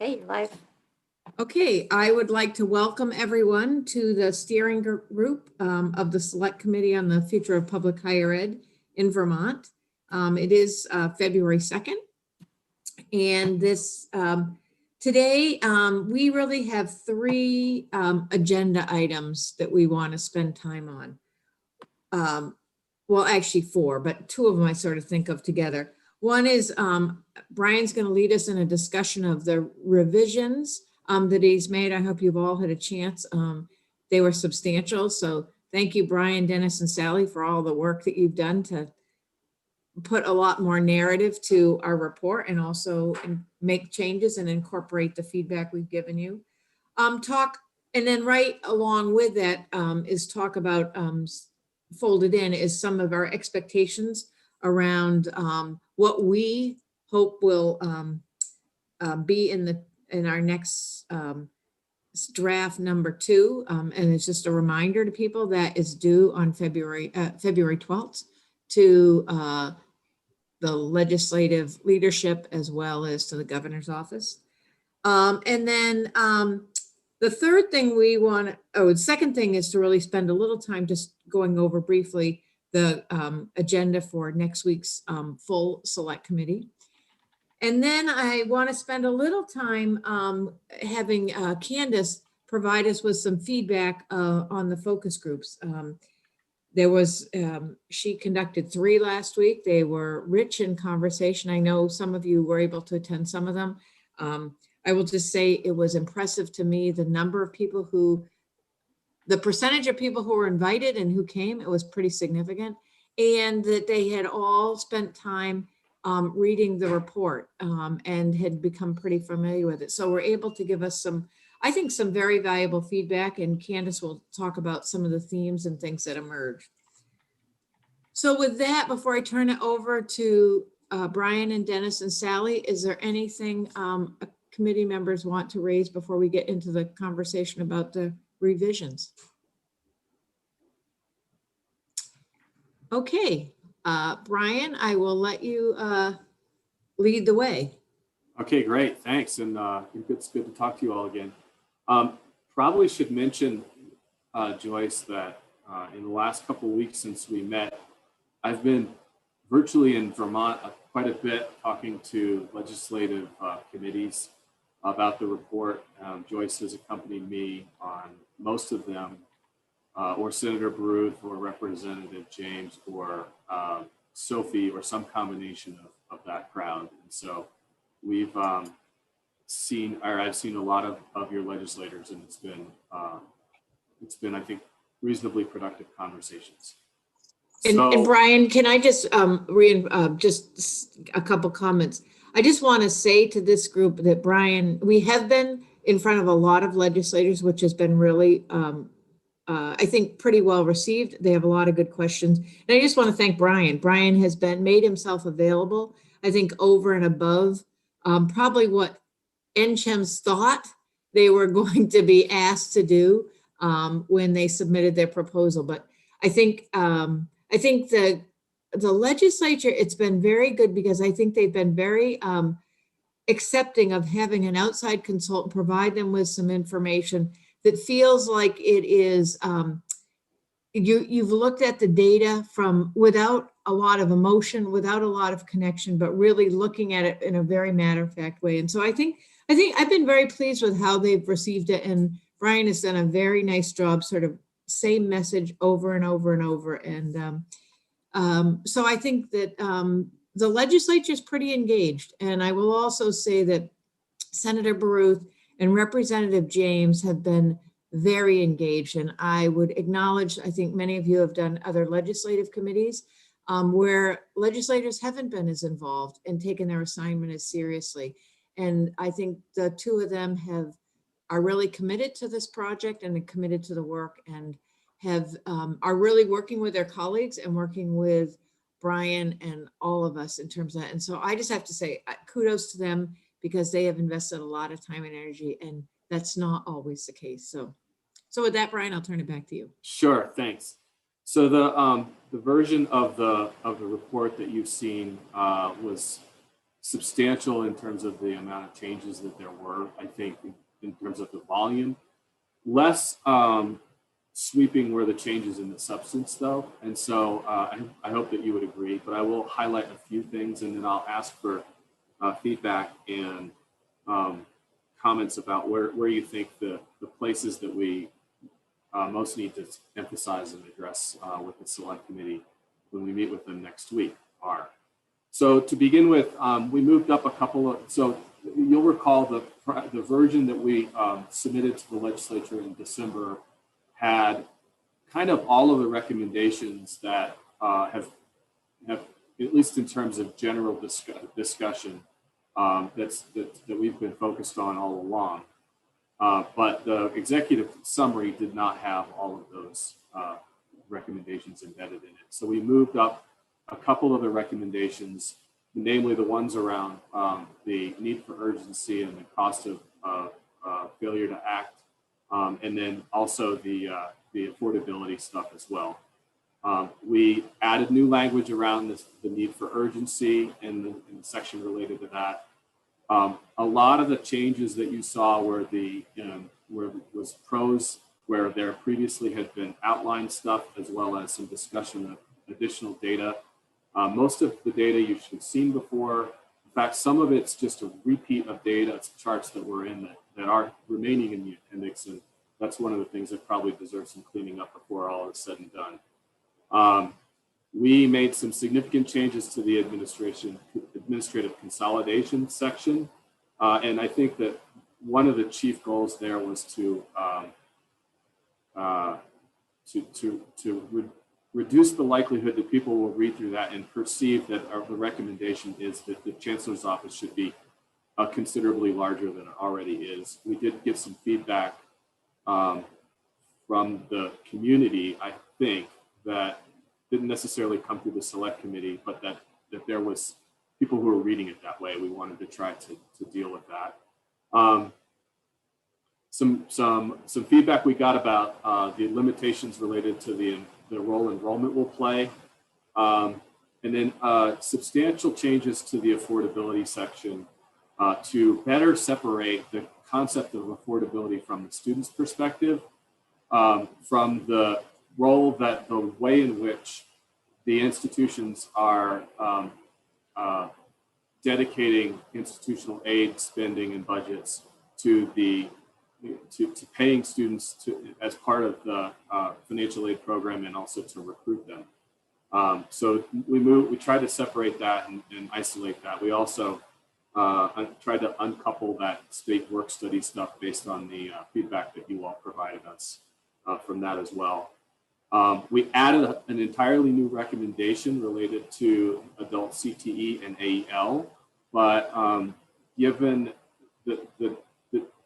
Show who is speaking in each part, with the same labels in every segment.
Speaker 1: Okay, you're live.
Speaker 2: Okay, I would like to welcome everyone to the steering group of the Select Committee on the Future of Public Higher Ed in Vermont. It is February 2nd, and this today we really have three agenda items that we want to spend time on. Well, actually four, but two of them I sort of think of together. One is Brian's going to lead us in a discussion of the revisions that he's made. I hope you've all had a chance. They were substantial. So thank you, Brian, Dennis, and Sally, for all the work that you've done to put a lot more narrative to our report and also make changes and incorporate the feedback we've given you. And then right along with that is talk about folded in is some of our expectations around what we hope will be in our next draft number 2, and it's just a reminder to people that is due on February 12th to the legislative leadership as well as to the governor's office. And then the third thing the second thing is to really spend a little time just going over briefly the agenda for next week's full select committee. And then I want to spend a little time having Candace provide us with some feedback on the focus groups. She conducted 3 last week. They were rich in conversation. I know some of you were able to attend some of them. I will just say it was impressive to me, the percentage of people who were invited and who came, it was pretty significant. And that they had all spent time reading the report and had become pretty familiar with it. So we're able to give us some very valuable feedback, and Candace will talk about some of the themes and things that emerged. So with that, before I turn it over to Brian and Dennis and Sally, is there anything committee members want to raise before we get into the conversation about the revisions? Okay, Brian, I will let you lead the way.
Speaker 3: Okay, great, thanks. And it's good to talk to you all again. Probably should mention, Joyce, that in the last couple of weeks since we met, I've been virtually in Vermont quite a bit talking to legislative committees about the report. Joyce has accompanied me on most of them, or Senator Baruth or Representative James or Sophie or some combination of that crowd. And so we've I've seen a lot of your legislators, and it's been, I think, reasonably productive conversations.
Speaker 2: And Brian, can I just just a couple comments? I just want to say to this group that, Brian, we have been in front of a lot of legislators, which has been really, I think, pretty well received. They have a lot of good questions. And I just want to thank Brian. Brian has made himself available, I think, over and above probably what NCHEMS thought they were going to be asked to do when they submitted their proposal. But I think the legislature, it's been very good because I think they've been very accepting of having an outside consultant provide them with some information that feels like it is, you've looked at the data from without a lot of emotion, without a lot of connection, but really looking at it in a very matter-of-fact way. And so I think I've been very pleased with how they've received it. And Brian has done a very nice job, sort of same message over and over and over. And so I think that the legislature is pretty engaged. And I will also say that Senator Baruth and Representative James have been very engaged. And I would acknowledge, I think many of you have done other legislative committees where legislators haven't been as involved and taken their assignment as seriously. And I think the two of them are really committed to this project and committed to the work, and are really working with their colleagues and working with Brian and all of us in terms of that. And so I just have to say kudos to them, because they have invested a lot of time and energy, and that's not always the case. So with that, Brian, I'll turn it back to you.
Speaker 3: Sure, thanks. So the version of the report that you've seen was substantial in terms of the amount of changes that there were, I think, in terms of the volume. Less sweeping were the changes in the substance, though. And so I hope that you would agree, but I will highlight a few things, and then I'll ask for feedback and comments about where you think the places that we most need to emphasize and address with the select committee when we meet with them next week are. So to begin with, we moved up a couple of, so you'll recall the version that we submitted to the legislature in December had kind of all of the recommendations that have, at least in terms of general discussion, that we've been focused on all along. But the executive summary did not have all of those recommendations embedded in it. So we moved up a couple of the recommendations, namely the ones around the need for urgency and the cost of failure to act, and then also the affordability stuff as well. We added new language around the need for urgency in the section related to that. A lot of the changes that you saw were was prose, where there previously had been outlined stuff, as well as some discussion of additional data. Most of the data you should have seen before. In fact, some of it's just a repeat of data, it's charts that were in that are remaining in the appendix, and that's one of the things that probably deserves some cleaning up before all is said and done. We made some significant changes to the administrative consolidation section, and I think that one of the chief goals there was to reduce the likelihood that people will read through that and perceive that the recommendation is that the chancellor's office should be considerably larger than it already is. We did get some feedback from the community, I think, that didn't necessarily come through the select committee, but that there was people who were reading it that way. We wanted to try to deal with that. Some feedback we got about the limitations related to the role enrollment will play. And then substantial changes to the affordability section to better separate the concept of affordability from the student's perspective, from the role that the way in which the institutions are dedicating institutional aid spending and budgets to paying students as part of the financial aid program, and also to recruit them. So we tried to separate that and isolate that. We also tried to uncouple that state work study stuff based on the feedback that you all provided us from that as well. We added an entirely new recommendation related to adult CTE and AEL, but given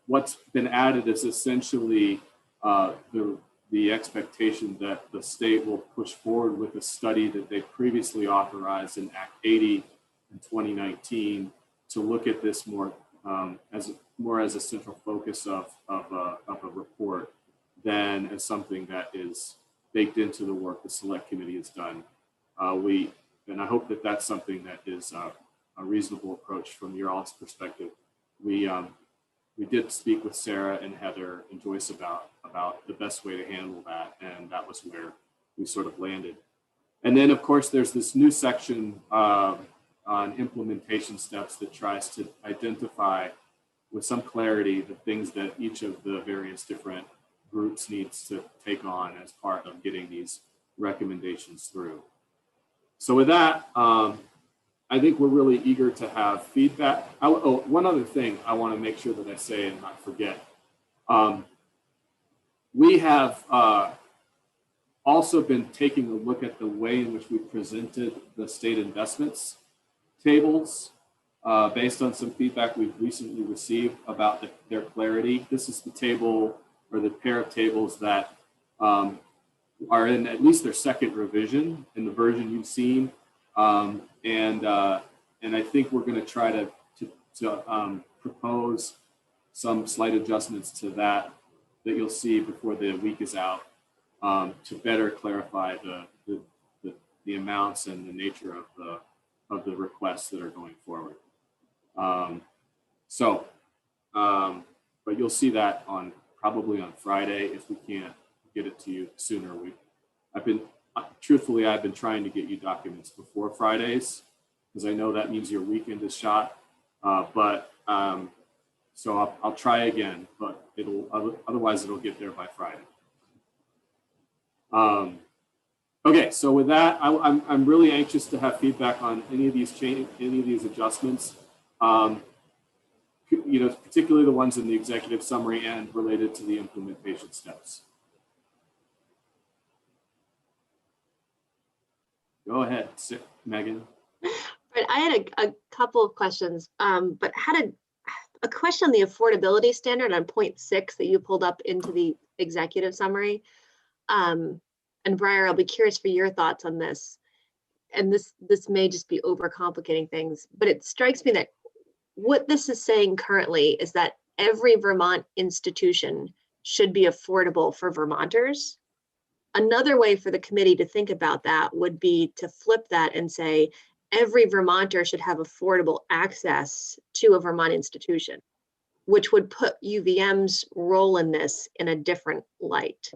Speaker 3: what's been added is essentially the expectation that the state will push forward with a study that they previously authorized in Act 80 in 2019 to look at this more as a central focus of a report than as something that is baked into the work the select committee has done. And I hope that that's something that is a reasonable approach from your all's perspective. We did speak with Sarah and Heather and Joyce about the best way to handle that, and that was where we sort of landed. And then, of course, there's this new section on implementation steps that tries to identify with some clarity the things that each of the various different groups needs to take on as part of getting these recommendations through. So with that, I think we're really eager to have feedback. One other thing I want to make sure that I say and not forget. We have also been taking a look at the way in which we presented the state investments tables based on some feedback we've recently received about their clarity. This is the table, or the pair of tables that are in at least their second revision in the version you've seen. And I think we're going to try to propose some slight adjustments to that you'll see before the week is out, to better clarify the amounts and the nature of the requests that are going forward. But you'll see that probably on Friday if we can't get it to you sooner. Truthfully, I've been trying to get you documents before Fridays because I know that means your weekend is shot. So I'll try again, but otherwise it'll get there by Friday. Okay, so with that, I'm really anxious to have feedback on any of these adjustments. Particularly the ones in the executive summary and related to the implementation steps. Go ahead, Megan.
Speaker 1: Right, I had a couple of questions, but had a question on the affordability standard on point 6 that you pulled up into the executive summary. And Briar, I'll be curious for your thoughts on this. And this may just be overcomplicating things, but it strikes me that what this is saying currently is that every Vermont institution should be affordable for Vermonters. Another way for the committee to think about that would be to flip that and say, every Vermonter should have affordable access to a Vermont institution, which would put UVM's role in this in a different light.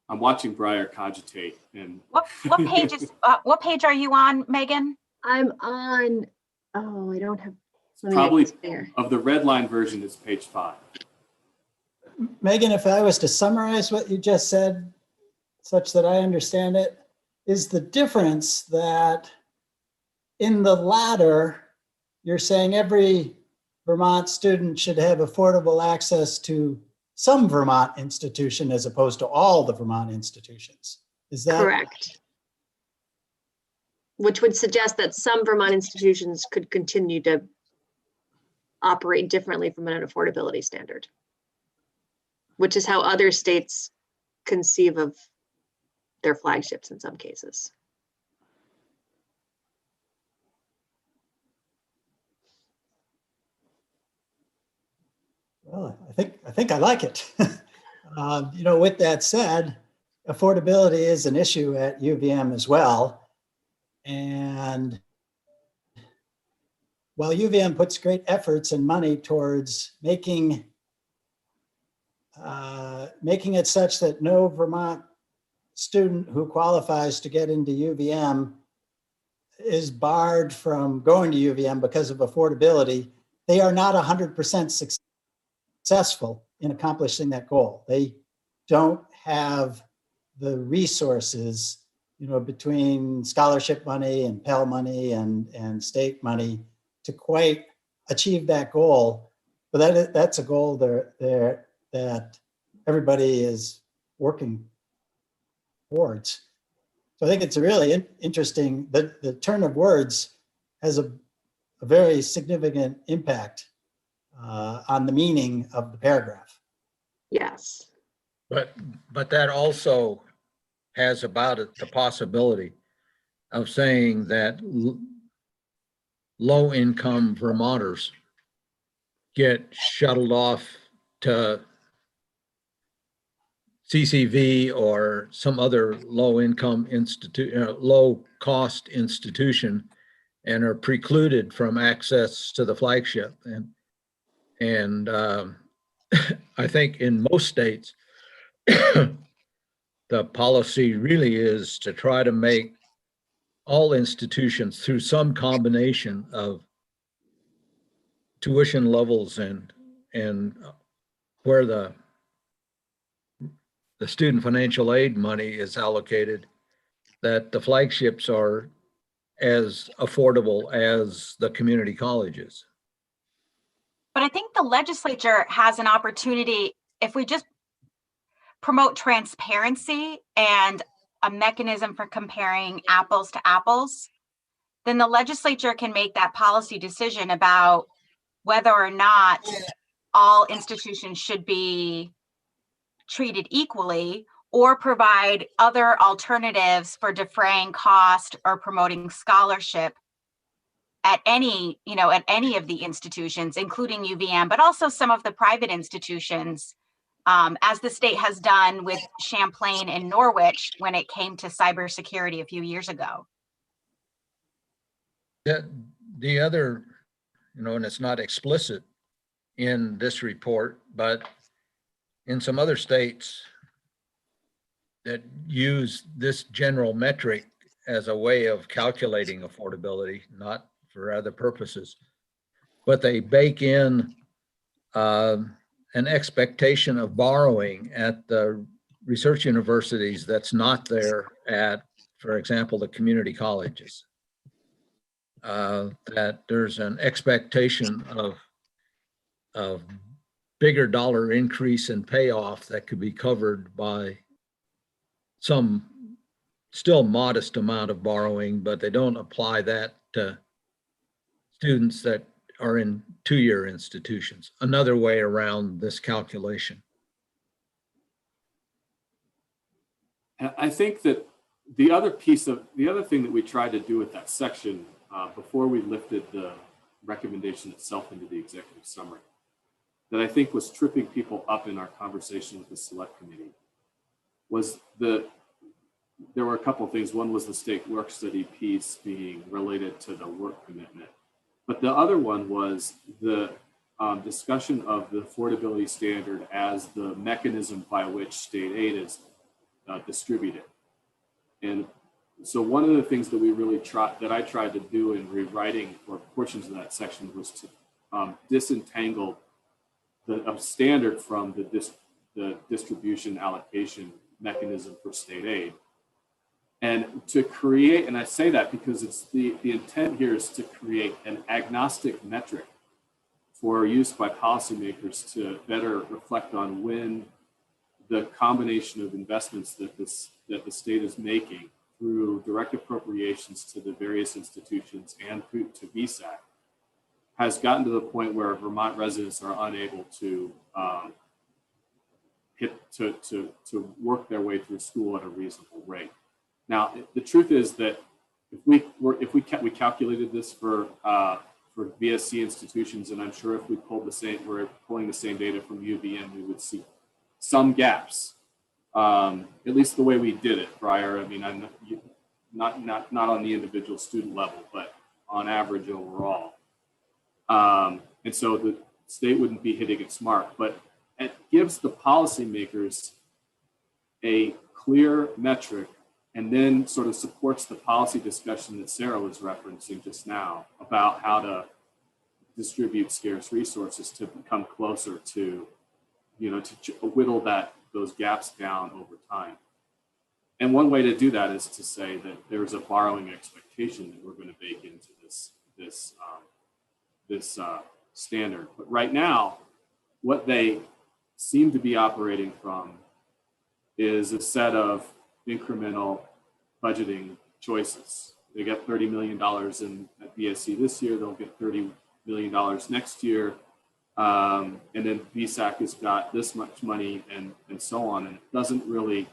Speaker 3: I'm watching Briar cogitate. And
Speaker 4: what page is what page are you on, Megan?
Speaker 1: I'm on, oh, I don't have.
Speaker 3: Probably of the red line version is page 5.
Speaker 5: Megan, if I was to summarize what you just said, such that I understand it, is the difference that in the latter, you're saying every Vermont student should have affordable access to some Vermont institution as opposed to all the Vermont institutions. Is that
Speaker 1: correct? Which would suggest that some Vermont institutions could continue to operate differently from an affordability standard, which is how other states conceive of their flagships in some cases.
Speaker 5: Well, I think I like it. With that said, affordability is an issue at UVM as well. And while UVM puts great efforts and money towards making it such that no Vermont student who qualifies to get into UVM is barred from going to UVM because of affordability, they are not 100% successful in accomplishing that goal. They don't have the resources, between scholarship money and Pell money and state money to quite achieve that goal. But that's a goal that everybody is working towards. So I think it's a really interesting, the turn of words has a very significant impact on the meaning of the paragraph.
Speaker 1: Yes.
Speaker 6: But that also has about it the possibility of saying that low-income Vermonters get shuttled off to CCV or some other low-income low-cost institution and are precluded from access to the flagship. And I think in most states, the policy really is to try to make all institutions through some combination of tuition levels and where the student financial aid money is allocated, that the flagships are as affordable as the community colleges.
Speaker 4: But I think the legislature has an opportunity, if we just promote transparency and a mechanism for comparing apples to apples, then the legislature can make that policy decision about whether or not all institutions should be treated equally or provide other alternatives for defraying cost or promoting scholarship at any, at any of the institutions, including UVM, but also some of the private institutions, as the state has done with Champlain and Norwich when it came to cybersecurity a few years ago.
Speaker 6: The other, and it's not explicit in this report, but in some other states that use this general metric as a way of calculating affordability, not for other purposes, but they bake in an expectation of borrowing at the research universities that's not there at, for example, the community colleges. That there's an expectation of bigger dollar increase in payoff that could be covered by some still modest amount of borrowing, but they don't apply that to students that are in two-year institutions. Another way around this calculation.
Speaker 3: I think that the other thing that we tried to do with that section before we lifted the recommendation itself into the executive summary, that I think was tripping people up in our conversation with the select committee, was there were a couple of things. One was the state work study piece being related to the work commitment. But the other one was the discussion of the affordability standard as the mechanism by which state aid is distributed. And so one of the things that I tried to do in rewriting or portions of that section was to disentangle the standard from the distribution allocation mechanism for state aid. And to create, and I say that because it's the intent here is to create an agnostic metric for use by policymakers to better reflect on when the combination of investments that the state is making through direct appropriations to the various institutions and through to VSAC has gotten to the point where Vermont residents are unable to work their way through school at a reasonable rate. Now, the truth is that if we calculated this for VSC institutions, and I'm sure if we're pulling the same data from UVM, we would see some gaps, at least the way we did it prior. I mean, I'm not on the individual student level, but on average overall. And so the state wouldn't be hitting its mark, but it gives the policymakers a clear metric and then sort of supports the policy discussion that Sarah was referencing just now about how to distribute scarce resources to become closer to, to whittle those gaps down over time. And one way to do that is to say that there's a borrowing expectation that we're going to bake into this standard. But right now, what they seem to be operating from is a set of incremental budgeting choices. They get $30 million at BSC this year, they'll get $30 million next year. And then VSAC has got this much money and so on. And it doesn't really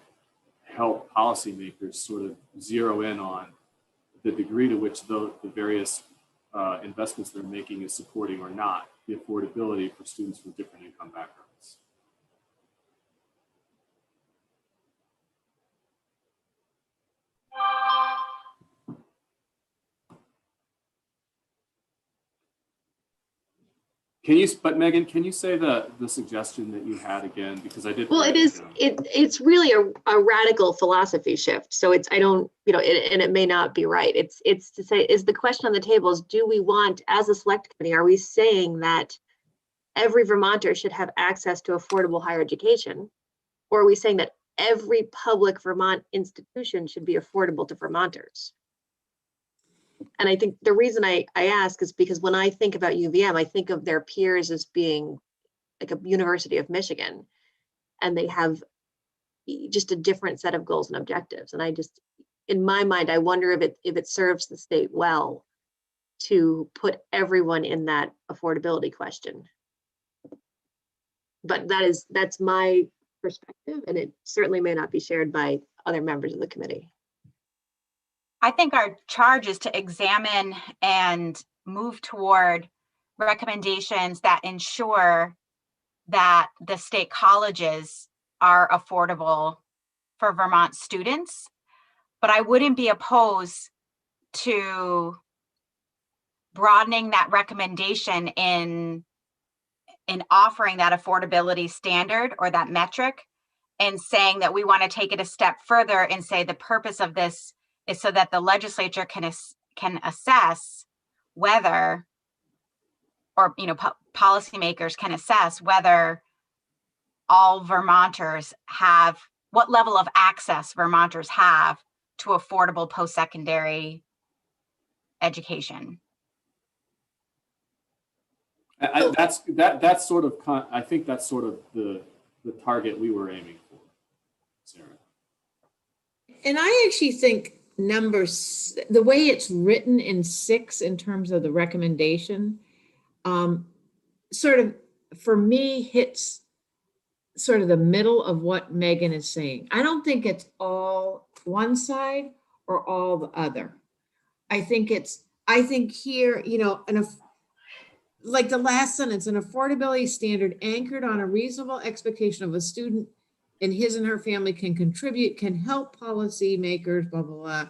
Speaker 3: help policymakers sort of zero in on the degree to which the various investments they're making is supporting or not the affordability for students from different income backgrounds. But Megan, can you say the suggestion that you had again? Because I did.
Speaker 1: Well, it's really a radical philosophy shift. So I don't, and it may not be right. It's to say, is the question on the table is, do we want, as a select committee, are we saying that every Vermonter should have access to affordable higher education? Or are we saying that every public Vermont institution should be affordable to Vermonters? And I think the reason I ask is because when I think about UVM, I think of their peers as being like a University of Michigan, and they have just a different set of goals and objectives. And I just, in my mind, I wonder if it serves the state well to put everyone in that affordability question. But that's my perspective, and it certainly may not be shared by other members of the committee.
Speaker 4: I think our charge is to examine and move toward recommendations that ensure that the state colleges are affordable for Vermont students. But I wouldn't be opposed to broadening that recommendation in offering that affordability standard or that metric, and saying that we want to take it a step further and say the purpose of this is so that the legislature can assess whether, or policymakers can assess whether all Vermonters have, what level of access Vermonters have to affordable post-secondary education.
Speaker 3: That's sort of, I think that's sort of the target we were aiming for, Sarah.
Speaker 2: And I actually think the way it's written in 6 in terms of the recommendation, sort of for me hits sort of the middle of what Megan is saying. I don't think it's all one side or all the other. I think here, like the last sentence, an affordability standard anchored on a reasonable expectation of a student and his and her family can contribute, can help policymakers, blah, blah, blah,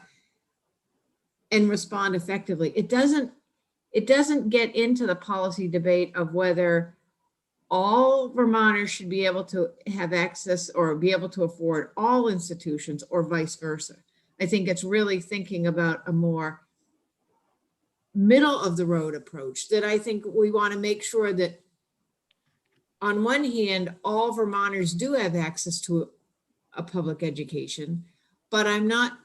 Speaker 2: and respond effectively. It doesn't get into the policy debate of whether all Vermonters should be able to have access or be able to afford all institutions or vice versa. I think it's really thinking about a more middle of the road approach that I think we want to make sure that on one hand, all Vermonters do have access to a public education, but I don't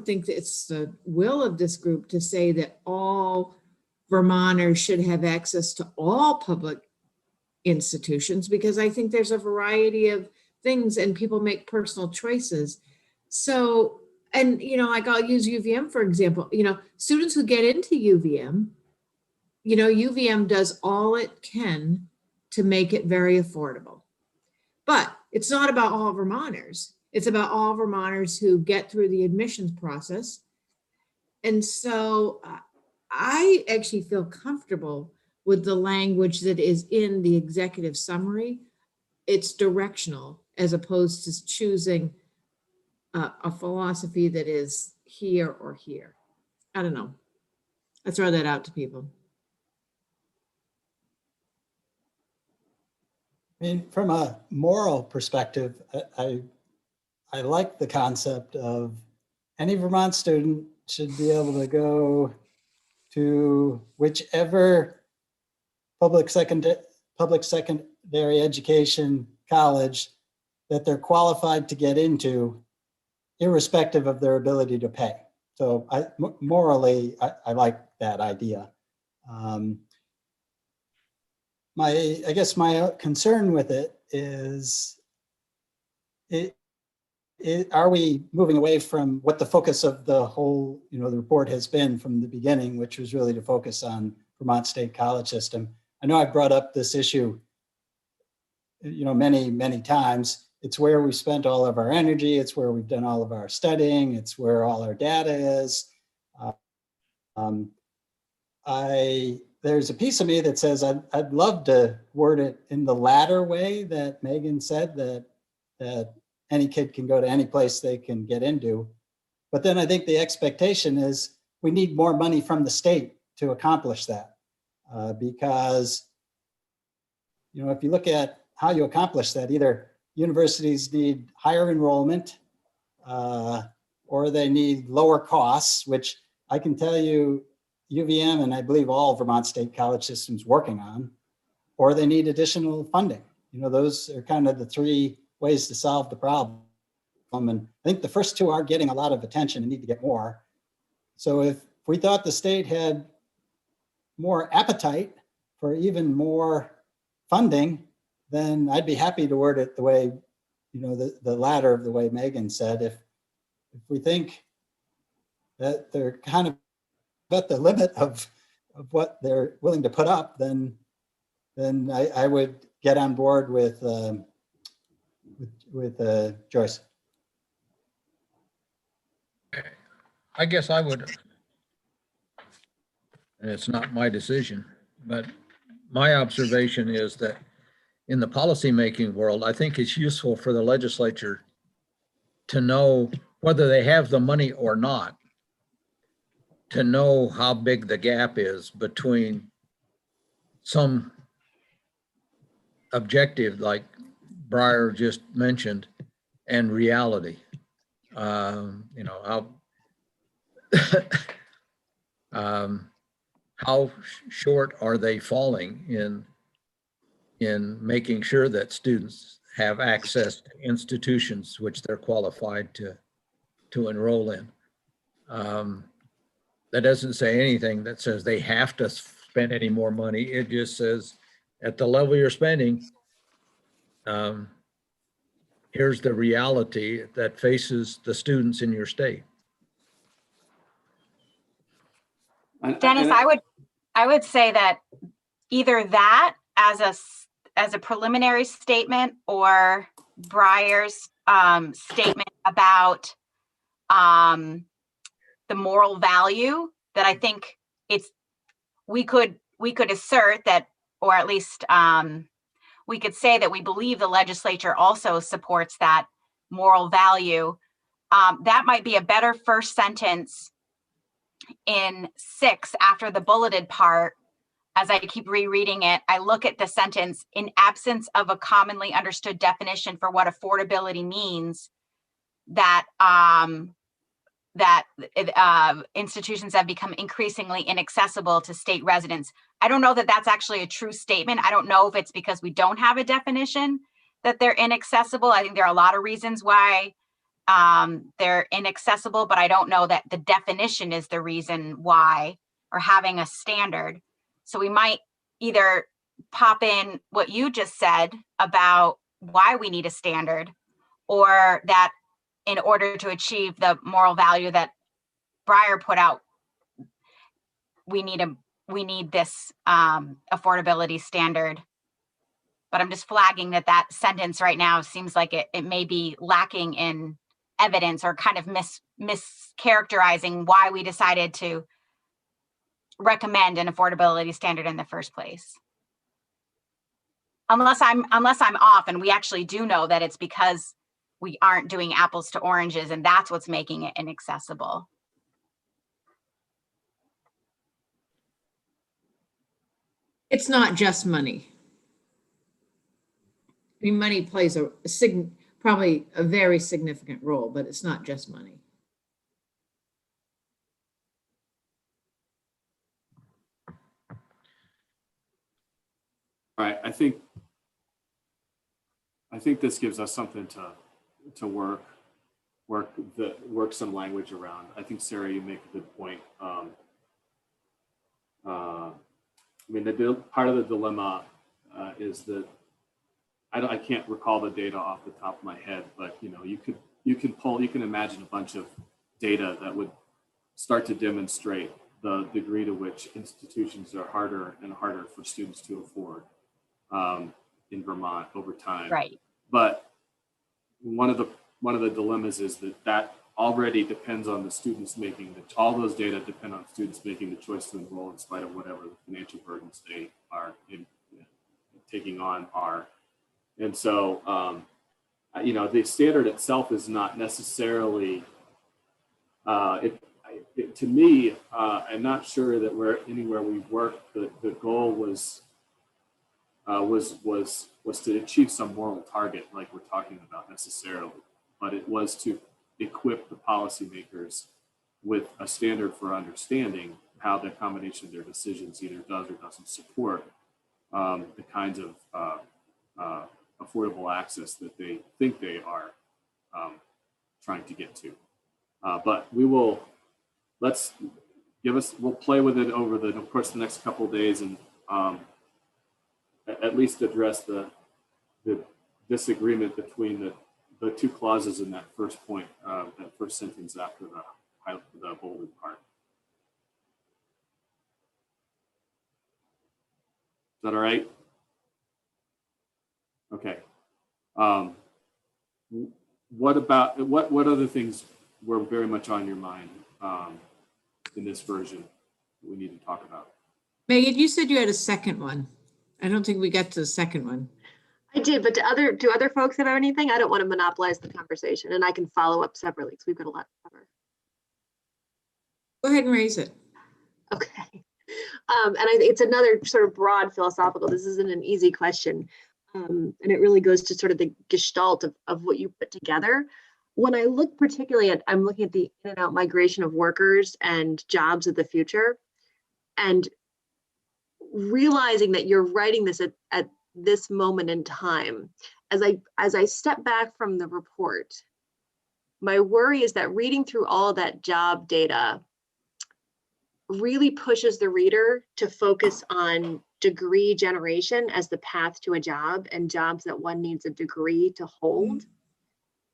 Speaker 2: think that it's the will of this group to say that all Vermonters should have access to all public institutions, because I think there's a variety of things and people make personal choices. So, and, like I'll use UVM, for example, students who get into UVM, UVM does all it can to make it very affordable. But it's not about all Vermonters. It's about all Vermonters who get through the admissions process. And so I actually feel comfortable with the language that is in the executive summary. It's directional as opposed to choosing a philosophy that is here or here. I don't know. I throw that out to people.
Speaker 5: I mean, from a moral perspective, I like the concept of any Vermont student should be able to go to whichever public secondary education college that they're qualified to get into, irrespective of their ability to pay. So morally, I like that idea. I guess my concern with it is, are we moving away from what the focus of the whole, the report has been from the beginning, which was really to focus on Vermont State College system. I know I brought up this issue, many, many times. It's where we spent all of our energy. It's where we've done all of our studying. It's where all our data is. There's a piece of me that says I'd love to word it in the latter way that Megan said, that any kid can go to any place they can get into. But then I think the expectation is we need more money from the state to accomplish that. Because, if you look at how you accomplish that, either universities need higher enrollment or they need lower costs, which I can tell you UVM and I believe all Vermont State College systems working on, or they need additional funding. Those are kind of the 3 ways to solve the problem. And I think the first 2 are getting a lot of attention and need to get more. So if we thought the state had more appetite for even more funding, then I'd be happy to word it the way, the latter of the way Megan said. If we think that they're kind of at the limit of what they're willing to put up, then I would get on board with Joyce.
Speaker 6: I guess I would and it's not my decision, but my observation is that in the policymaking world, I think it's useful for the legislature to know whether they have the money or not, to know how big the gap is between some objective like Breyer just mentioned and reality. You know, how short are they falling in making sure that students have access to institutions which they're qualified to enroll in? That doesn't say anything that says they have to spend any more money. It just says at the level you're spending, here's the reality that faces the students in your state.
Speaker 4: Dennis, I would say that either that as a preliminary statement, or Breyer's statement about the moral value, that I think we could assert that, or at least we could say that we believe the legislature also supports that moral value. That might be a better first sentence in 6 after the bulleted part. As I keep rereading it, I look at the sentence, in absence of a commonly understood definition for what affordability means, that institutions have become increasingly inaccessible to state residents. I don't know that that's actually a true statement. I don't know if it's because we don't have a definition that they're inaccessible. I think there are a lot of reasons why they're inaccessible, but I don't know that the definition is the reason why, or having a standard. So we might either pop in what you just said about why we need a standard, or that in order to achieve the moral value that Breyer put out, we need this affordability standard. But I'm just flagging that sentence right now seems like it may be lacking in evidence, or kind of mischaracterizing why we decided to recommend an affordability standard in the first place. Unless I'm off, and we actually do know that it's because we aren't doing apples to oranges, and that's what's making it inaccessible.
Speaker 2: It's not just money. I mean, money plays probably a very significant role, but it's not just money.
Speaker 3: All right, I think this gives us something to work some language around. I think, Sarah, you make a good point. I mean, part of the dilemma is that I can't recall the data off the top of my head, but you can imagine a bunch of data that would start to demonstrate the degree to which institutions are harder and harder for students to afford in Vermont over time.
Speaker 4: Right.
Speaker 3: But one of the dilemmas is that already depends on the students all those data depend on students making the choice to enroll in spite of whatever the financial burdens they are taking on are. And so, the standard itself is not necessarily, to me, I'm not sure that anywhere we've worked, the goal was to achieve some moral target like we're talking about necessarily, but it was to equip the policymakers with a standard for understanding how the combination of their decisions either does or doesn't support the kinds of affordable access that they think they are trying to get to. But we'll play with it over the next couple of days, and at least address the disagreement between the two clauses in that first point, that first sentence after the bolded part. Is that all right? Okay. What other things were very much on your mind in this version? we need to talk about.
Speaker 2: Megan, you said you had a second one. I don't think we got to the second one.
Speaker 1: I did, but do other folks have anything? I don't want to monopolize the conversation, and I can follow up separately because we've got a lot to cover.
Speaker 2: Go ahead and raise it.
Speaker 1: Okay. And I think it's another sort of broad philosophical, this isn't an easy question. And it really goes to sort of the gestalt of what you put together. When I look particularly at, I'm looking at the in and out migration of workers and jobs of the future, and realizing that you're writing this at this moment in time. As I step back from the report, my worry is that reading through all that job data really pushes the reader to focus on degree generation as the path to a job and jobs that one needs a degree to hold.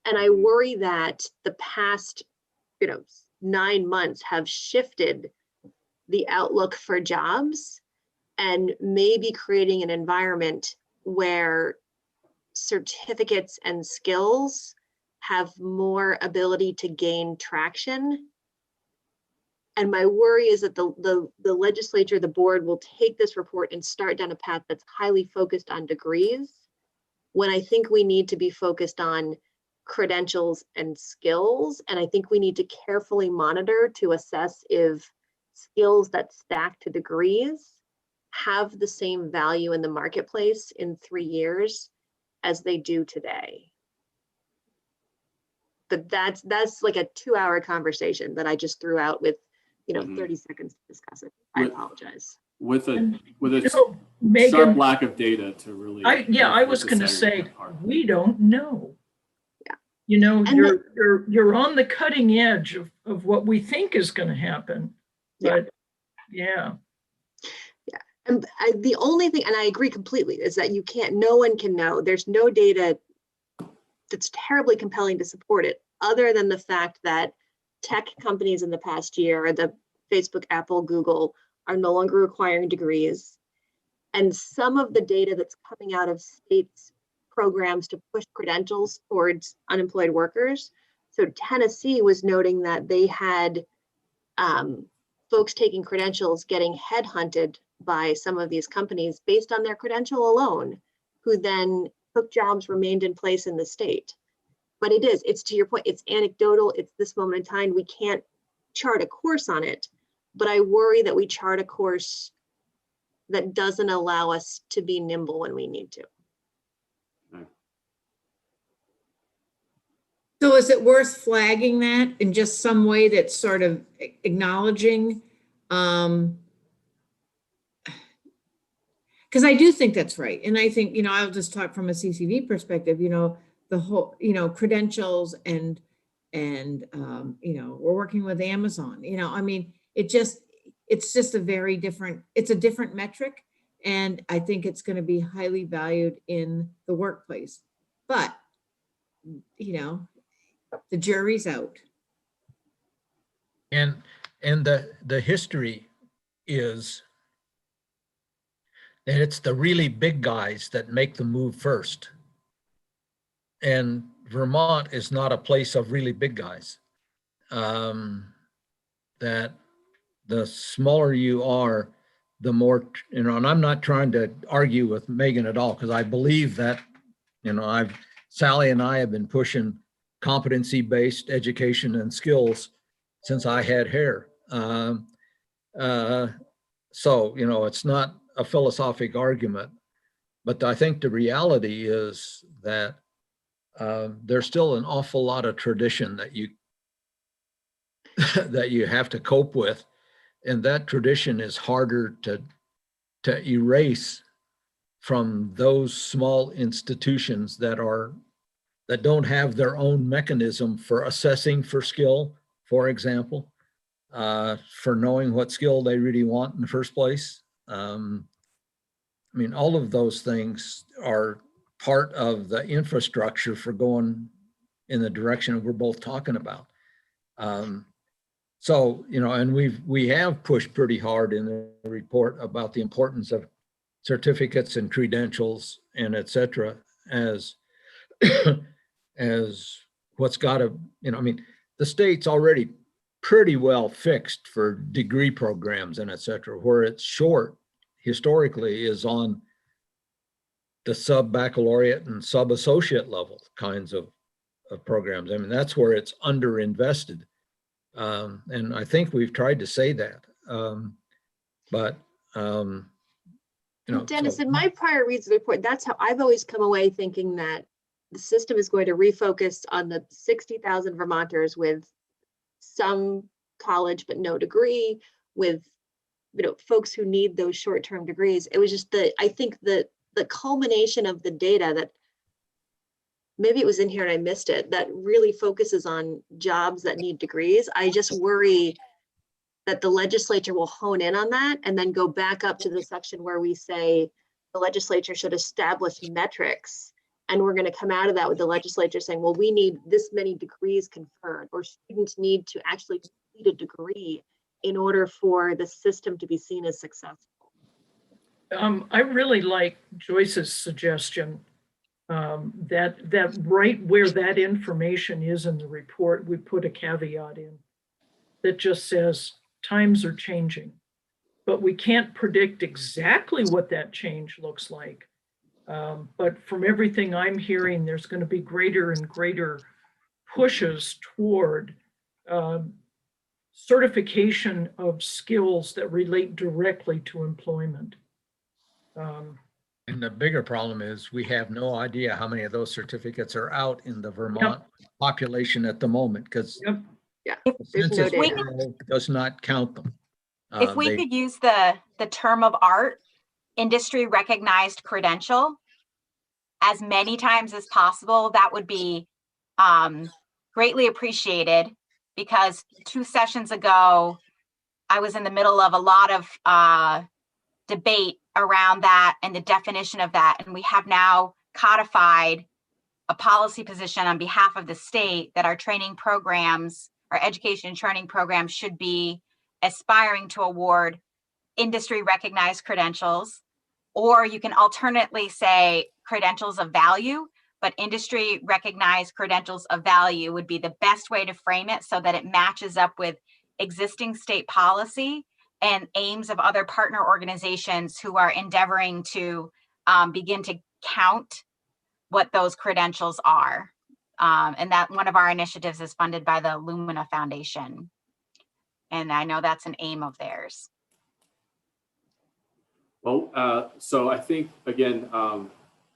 Speaker 1: And I worry that the past, 9 months have shifted the outlook for jobs and maybe creating an environment where certificates and skills have more ability to gain traction. And my worry is that the legislature, the board, will take this report and start down a path that's highly focused on degrees, when I think we need to be focused on credentials and skills. And I think we need to carefully monitor to assess if skills that stack to degrees have the same value in the marketplace in 3 years as they do today. But that's like a 2-hour conversation that I just threw out with 30 seconds to discuss it. I apologize.
Speaker 3: With a
Speaker 7: Megan,
Speaker 3: sharp lack of data to really.
Speaker 7: I was going to say, we don't know.
Speaker 1: Yeah. And
Speaker 7: you're on the cutting edge of what we think is going to happen. But yeah.
Speaker 1: And the only thing, and I agree completely, is that no one can know. There's no data that's terribly compelling to support it, other than the fact that tech companies in the past year, the Facebook, Apple, Google, are no longer requiring degrees. And some of the data that's coming out of states' programs to push credentials towards unemployed workers. So Tennessee was noting that they had folks taking credentials getting headhunted by some of these companies based on their credential alone, who then took jobs, remained in place in the state. But it's to your point, it's anecdotal, it's this moment in time, we can't chart a course on it, but I worry that we chart a course that doesn't allow us to be nimble when we need to.
Speaker 2: So is it worth flagging that in just some way that's sort of acknowledging? Because I do think that's right. And I think, I'll just talk from a CCV perspective, the whole, credentials and we're working with Amazon, it's just a very different, it's a different metric. And I think it's going to be highly valued in the workplace. But, the jury's out.
Speaker 6: And the history is that it's the really big guys that make the move first. And Vermont is not a place of really big guys. That the smaller you are, the more, and I'm not trying to argue with Megan at all, because I believe that, Sally and I have been pushing competency-based education and skills since I had hair. So, it's not a philosophic argument, but I think the reality is that there's still an awful lot of tradition that you that you have to cope with, and that tradition is harder to erase from those small institutions that don't have their own mechanism for assessing for skill, for example, for knowing what skill they really want in the first place. All of those things are part of the infrastructure for going in the direction we're both talking about. So, and we have pushed pretty hard in the report about the importance of certificates and credentials and et cetera, as what's got to, the state's already pretty well fixed for degree programs and et cetera. Where it's short historically is on the sub-baccalaureate and sub-associate level kinds of programs. I mean, that's where it's underinvested. And I think we've tried to say that.
Speaker 1: Dennis, in my prior reads of the report, that's how I've always come away thinking that the system is going to refocus on the 60,000 Vermonters with some college but no degree, with folks who need those short-term degrees. It was just I think the culmination of the data that maybe it was in here and I missed it, that really focuses on jobs that need degrees. I just worry that the legislature will hone in on that and then go back up to the section where we say the legislature should establish metrics. And we're going to come out of that with the legislature saying, well, we need this many degrees conferred, or students need to actually complete a degree in order for the system to be seen as successful.
Speaker 7: I really like Joyce's suggestion that right where that information is in the report, we put a caveat in that just says times are changing, but we can't predict exactly what that change looks like. But from everything I'm hearing, there's going to be greater and greater pushes toward certification of skills that relate directly to employment.
Speaker 6: And the bigger problem is we have no idea how many of those certificates are out in the Vermont population at the moment, because the
Speaker 1: There's no
Speaker 6: Census
Speaker 1: data.
Speaker 6: Bureau does not count them.
Speaker 4: If we could use the term of art, industry recognized credential, as many times as possible, that would be greatly appreciated, because 2 sessions ago, I was in the middle of a lot of debate around that and the definition of that. And we have now codified a policy position on behalf of the state that our training programs, our education and training programs, should be aspiring to award industry recognized credentials, or you can alternately say credentials of value, but industry recognized credentials of value would be the best way to frame it so that it matches up with existing state policy and aims of other partner organizations who are endeavoring to begin to count what those credentials are. And that one of our initiatives is funded by the Lumina Foundation. And I know that's an aim of theirs.
Speaker 3: Well, so I think, again,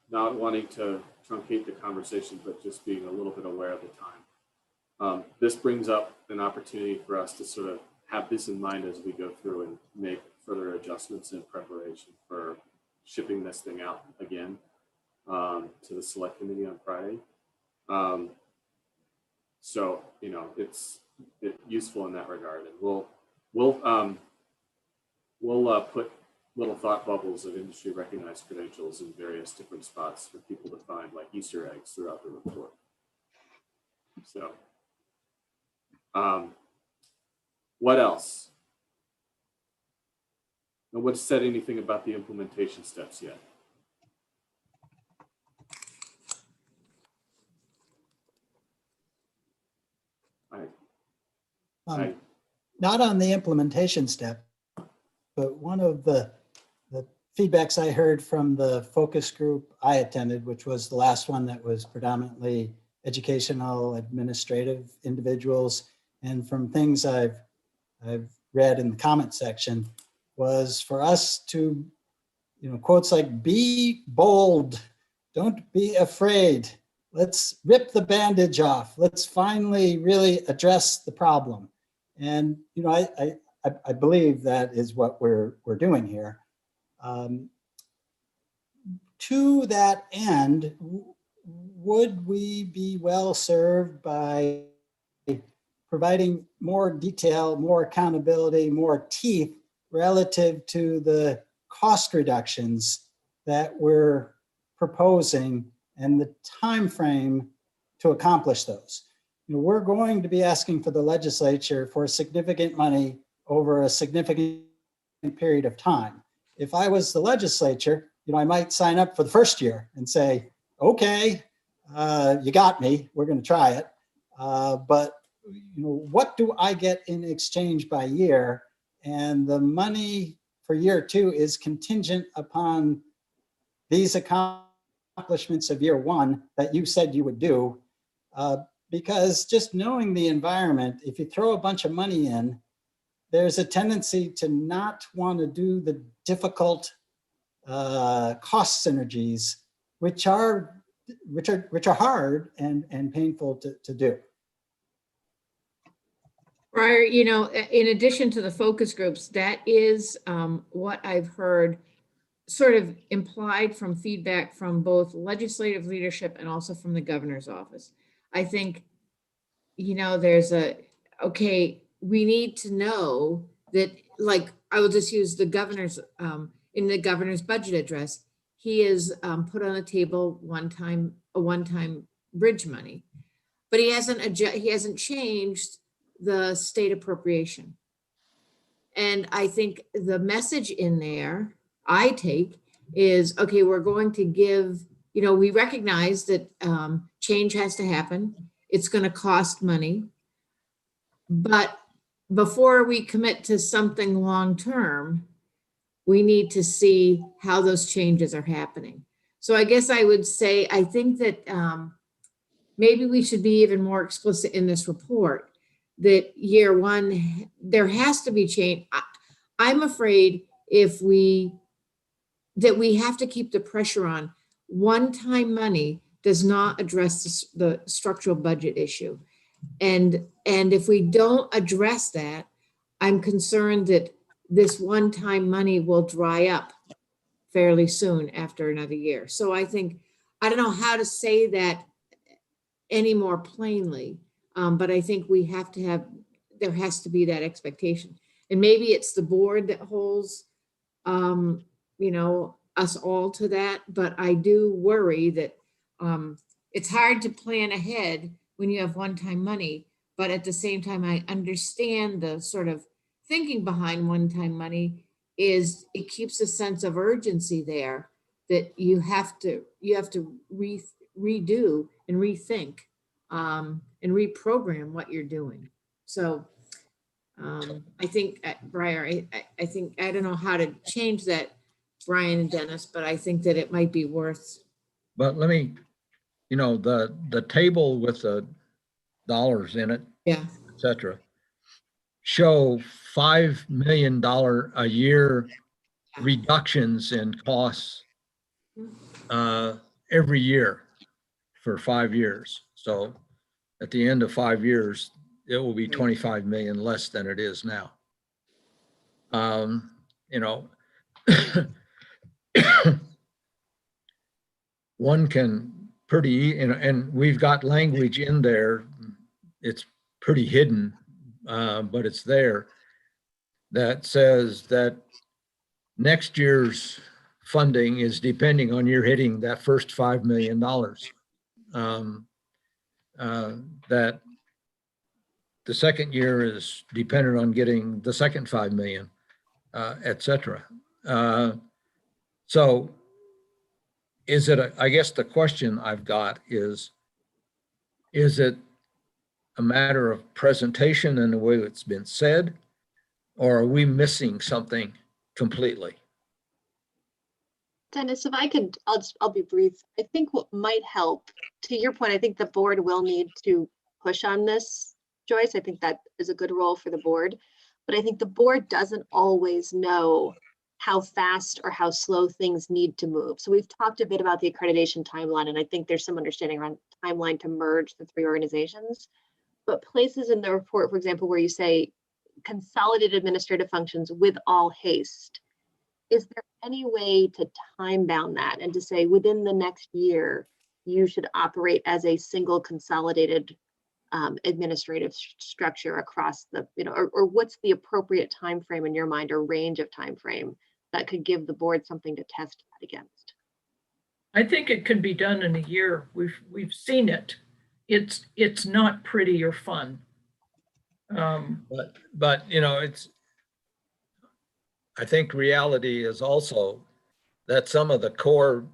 Speaker 3: not wanting to truncate the conversation, but just being a little bit aware of the time. This brings up an opportunity for us to sort of have this in mind as we go through and make further adjustments in preparation for shipping this thing out again to the select committee on Friday. So, it's useful in that regard, and we'll put little thought bubbles of industry recognized credentials in various different spots for people to find, like Easter eggs throughout the report. So, what else? No one's said anything about the implementation steps yet.
Speaker 5: Not on the implementation step, but one of the feedbacks I heard from the focus group I attended, which was the last one that was predominantly educational, administrative individuals, and from things I've read in the comment section, was for us to, quotes like, be bold, don't be afraid, let's rip the bandage off, let's finally really address the problem. And, I believe that is what we're doing here. To that end, would we be well served by providing more detail, more accountability, more teeth relative to the cost reductions that we're proposing and the time frame to accomplish those? We're going to be asking for the legislature for significant money over a significant period of time. If I was the legislature, I might sign up for the first year and say, okay, you got me, we're going to try it. But what do I get in exchange by year? And the money for year 2 is contingent upon these accomplishments of year 1 that you said you would do. Because just knowing the environment, if you throw a bunch of money in, there's a tendency to not want to do the difficult cost synergies, which are hard and painful to do.
Speaker 2: Briar, in addition to the focus groups, that is what I've heard sort of implied from feedback from both legislative leadership and also from the governor's office. I think, there's okay, we need to know that, like, I will just use the governor's, in the governor's budget address, he is put on the table a one-time bridge money, but he hasn't changed the state appropriation. And I think the message in there I take is, okay, we're going to give, we recognize that change has to happen. It's going to cost money. But before we commit to something long-term, we need to see how those changes are happening. So I guess I would say, I think that maybe we should be even more explicit in this report that year 1, there has to be change. I'm afraid that we have to keep the pressure on. One-time money does not address the structural budget issue. And if we don't address that, I'm concerned that this one-time money will dry up fairly soon after another year. So I think, I don't know how to say that any more plainly, but I think there has to be that expectation. And maybe it's the board that holds, us all to that, but I do worry that it's hard to plan ahead when you have one-time money, but at the same time, I understand the sort of thinking behind one-time money is it keeps a sense of urgency there that you have to redo and rethink and reprogram what you're doing. So I think, Briar, I think, I don't know how to change that, Brian and Dennis, but I think that it might be worth.
Speaker 6: But let me, the table with the dollars in it,
Speaker 2: Yeah.
Speaker 6: et cetera, show $5 million a year reductions in costs every year for 5 years. So at the end of 5 years, it will be 25 million less than it is now. One can and we've got language in there. It's pretty hidden, but it's there, that says that next year's funding is depending on your hitting that first $5 million. That the second year is dependent on getting the second 5 million, et cetera. So is it, I guess the question I've got is it a matter of presentation and the way it's been said, or are we missing something completely?
Speaker 1: Dennis, if I could, I'll be brief. I think what might help, to your point, I think the board will need to push on this, Joyce. I think that is a good role for the board, but I think the board doesn't always know how fast or how slow things need to move. So we've talked a bit about the accreditation timeline, and I think there's some understanding around timeline to merge the 3 organizations. But places in the report, for example, where you say consolidated administrative functions with all haste, is there any way to time bound that and to say within the next year, you should operate as a single consolidated administrative structure across the, or what's the appropriate time frame in your mind, or range of time frame that could give the board something to test that against?
Speaker 7: I think it could be done in a year. We've seen it. It's not pretty or fun.
Speaker 6: But it's, I think reality is also that some of the core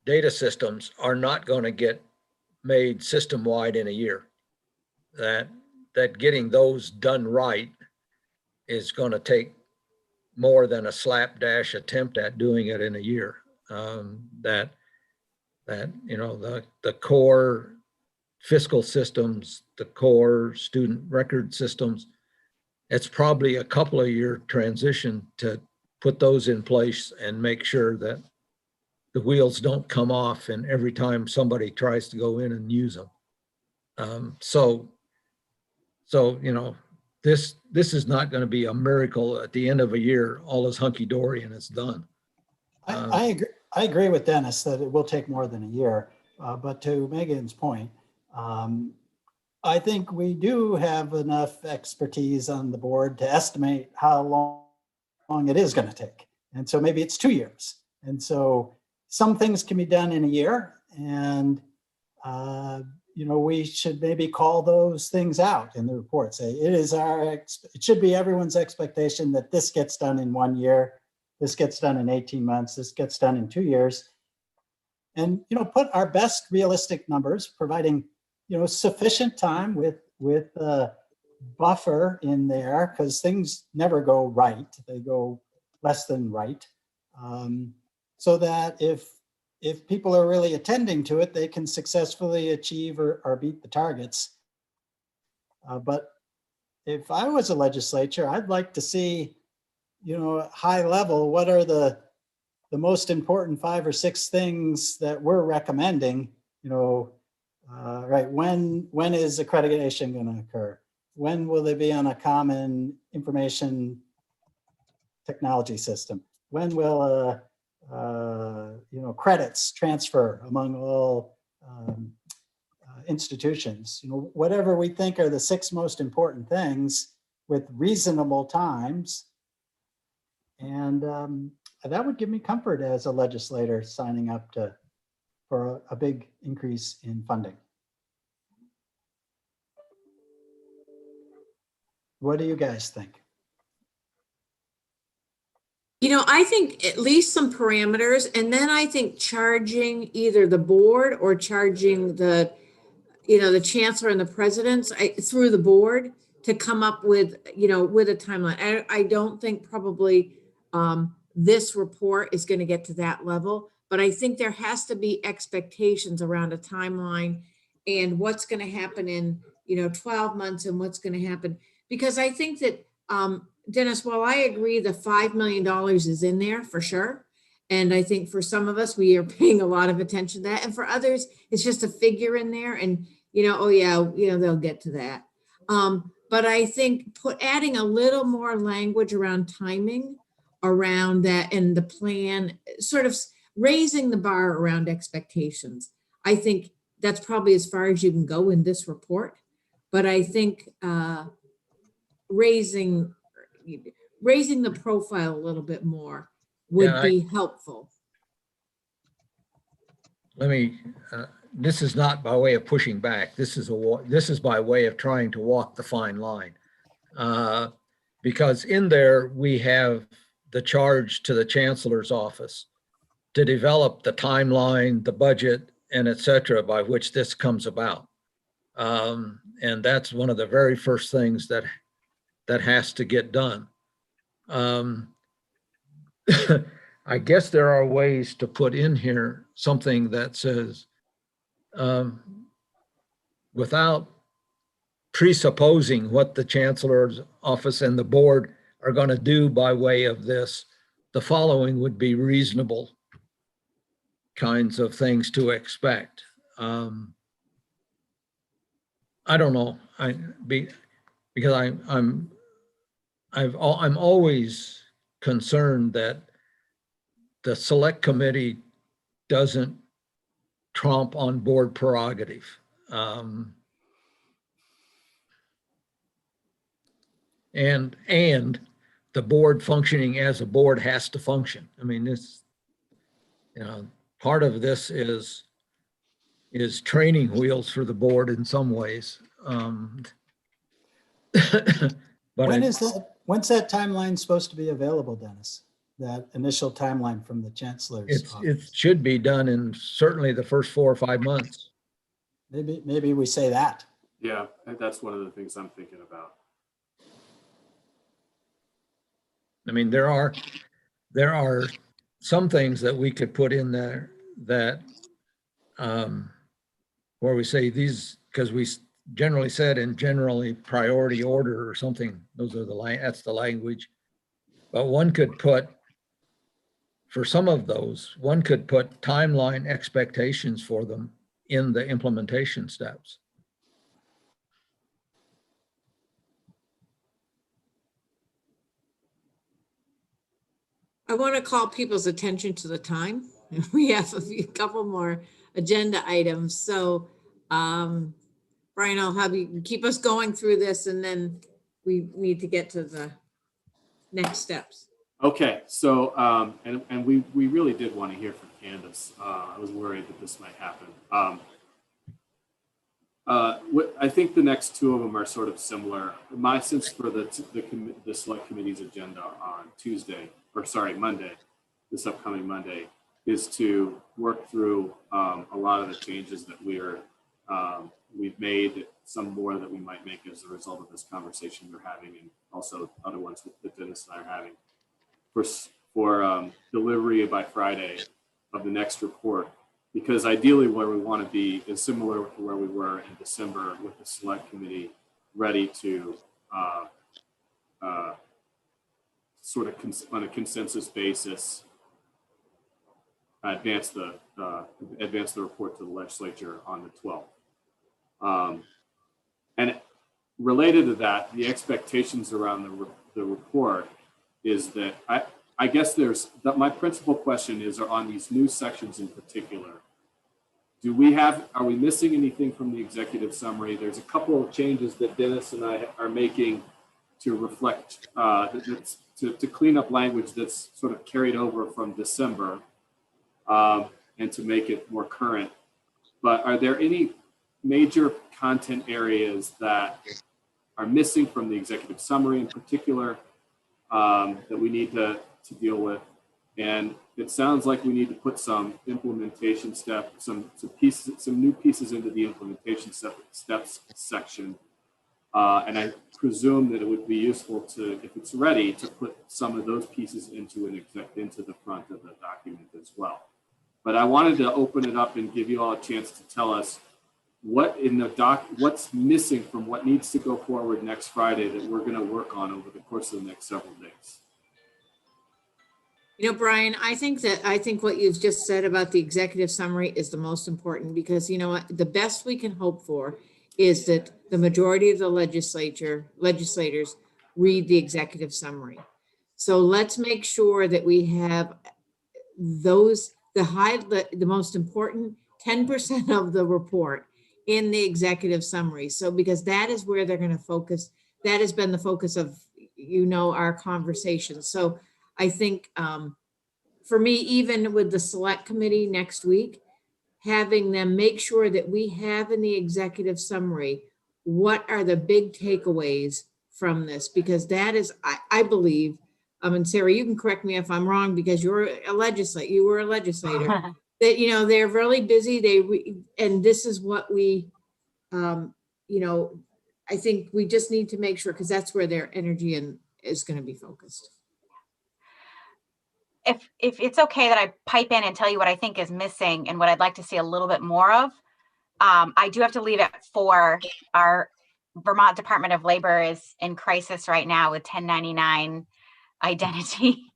Speaker 6: data systems are not going to get made system-wide in a year. that getting those done right is going to take more than a slapdash attempt at doing it in a year. That you know, the core fiscal systems, the core student record systems, it's probably a couple of year transition to put those in place and make sure that the wheels don't come off and every time somebody tries to go in and use them. So you know, this is not going to be a miracle at the end of a year, all is hunky-dory and it's done.
Speaker 5: I agree with Dennis that it will take more than a year. But to Megan's point, I think we do have enough expertise on the board to estimate how long it is going to take. And so maybe it's 2 years. And so some things can be done in a year, and you know, we should maybe call those things out in the report. Say it should be everyone's expectation that this gets done in 1 year, this gets done in 18 months, this gets done in 2 years, and you know, put our best realistic numbers, providing you know sufficient time with buffer in there, because things never go right; they go less than right. So that if people are really attending to it, they can successfully achieve or beat the targets. But if I was a legislature, I'd like to see, you know, high level, what are the most important 5 or 6 things that we're recommending, you know, right, when is accreditation going to occur? When will they be on a common information technology system? When will you know, credits transfer among all institutions? You know, whatever we think are the 6 most important things with reasonable times. And that would give me comfort as a legislator signing up for a big increase in funding. What do you guys think?
Speaker 2: You know, I think at least some parameters, and then I think charging either the board or charging the, you know, the chancellor and the presidents through the board to come up with, you know, with a timeline. I don't think probably this report is going to get to that level, but I think there has to be expectations around a timeline and what's going to happen in, you know, 12 months and what's going to happen. Because I think that, Dennis, while I agree the $5 million is in there for sure, and I think for some of us, we are paying a lot of attention to that. And for others, it's just a figure in there and, you know, oh yeah, you know, they'll get to that. But I think adding a little more language around timing around that and the plan, sort of raising the bar around expectations. I think that's probably as far as you can go in this report. But I think raising the profile a little bit more would be helpful.
Speaker 6: Let me, this is not by way of pushing back. This is by way of trying to walk the fine line. Because in there, we have the charge to the chancellor's office to develop the timeline, the budget, and et cetera, by which this comes about. And that's one of the very first things that has to get done. I guess there are ways to put in here something that says, without presupposing what the chancellor's office and the board are going to do by way of this, the following would be reasonable kinds of things to expect. I don't know. Because I'm always concerned that the select committee doesn't tromp on board prerogative. And the board functioning as a board has to function. I mean, this, you know, part of this is training wheels for the board in some ways. But
Speaker 5: when's that timeline supposed to be available, Dennis? That initial timeline from the chancellor's office?
Speaker 6: It should be done in certainly the first 4 or 5 months.
Speaker 5: Maybe we say that.
Speaker 3: Yeah, and that's one of the things I'm thinking about.
Speaker 6: I mean, there are some things that we could put in there that where we say these, because we generally said in generally priority order or something, those are that's the language. But one could put, for some of those, one could put timeline expectations for them in the implementation steps.
Speaker 2: I want to call people's attention to the time. We have a couple more agenda items. So, Brian, I'll have you keep us going through this, and then we need to get to the next steps.
Speaker 3: Okay, so and we really did want to hear from Candace. I was worried that this might happen. I think the next two of them are sort of similar. My sense for the select committee's agenda on Monday, this upcoming Monday, is to work through a lot of the changes that we've made, some more that we might make as a result of this conversation we're having, and also other ones that Dennis and I are having for delivery by Friday of the next report. Because ideally where we want to be is similar to where we were in December, with the select committee ready to sort of on a consensus basis advance the report to the legislature on the 12th. And related to that, the expectations around the report is that I guess my principal question is, are on these new sections in particular, are we missing anything from the executive summary? There's a couple of changes that Dennis and I are making to reflect, to clean up language that's sort of carried over from December, and to make it more current. But are there any major content areas that are missing from the executive summary in particular that we need to deal with? And it sounds like we need to put some implementation steps, some new pieces into the implementation steps section. And I presume that it would be useful to, if it's ready, to put some of those pieces into the front of the document as well. But I wanted to open it up and give you all a chance to tell us what's missing from what needs to go forward next Friday that we're going to work on over the course of the next several days.
Speaker 2: You know, Brian, I think what you've just said about the executive summary is the most important, because you know what, the best we can hope for is that the majority of the legislators read the executive summary. So let's make sure that we have the most important 10% of the report in the executive summary. So because that is where they're going to focus. That has been the focus of, our conversation. So I think for me, even with the select committee next week, having them make sure that we have in the executive summary, what are the big takeaways from this? Because that is, I believe, and Sarah, you can correct me if I'm wrong, because you were a legislator, that, they're really busy. And this is what we, I think we just need to make sure, because that's where their energy is going to be focused.
Speaker 4: If it's okay that I pipe in and tell you what I think is missing and what I'd like to see a little bit more of, I do have to leave at 4. Our Vermont Department of Labor is in crisis right now with 1099 identity